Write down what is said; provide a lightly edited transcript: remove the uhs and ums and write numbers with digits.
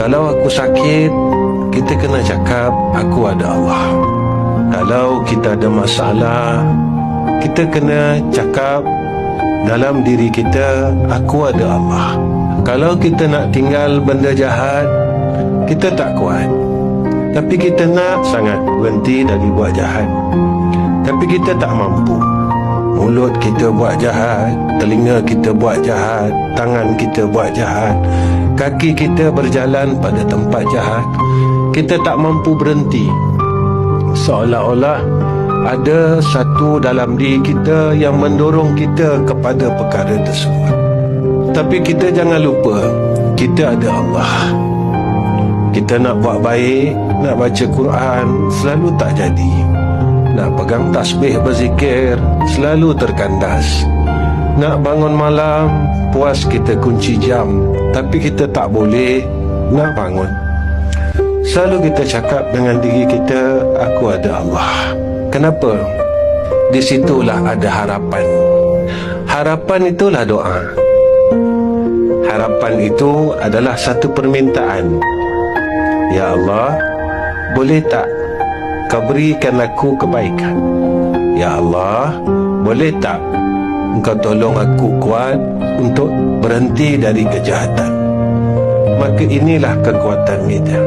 Kalau aku sakit, kita kena cakap aku ada Allah. Kalau kita ada masalah, kita kena cakap dalam diri kita aku ada Allah. Kalau kita nak tinggal benda jahat, kita tak kuat, tapi kita nak sangat berhenti dari buat jahat, tapi kita tak mampu. Mulut kita buat jahat, telinga kita buat jahat, tangan kita buat jahat, kaki kita berjalan pada tempat jahat. Kita tak mampu berhenti. Seolah-olah ada satu dalam diri kita yang mendorong kita kepada perkara tersebut. Tapi kita jangan lupa, kita ada Allah. Kita nak buat baik, nak baca Quran, selalu tak jadi. Nak pegang tasbih berzikir, selalu terkandas. Nak bangun malam, puas kita kunci jam, tapi kita tak boleh nak bangun. Selalu kita cakap dengan diri kita, aku ada Allah. Kenapa? Di situlah ada harapan. Harapan itulah doa. Harapan itu adalah satu permintaan. Ya Allah, boleh tak Kau berikan aku kebaikan? Ya Allah, boleh tak Engkau tolong aku kuat untuk berhenti dari kejahatan? Maka inilah kekuatan kita.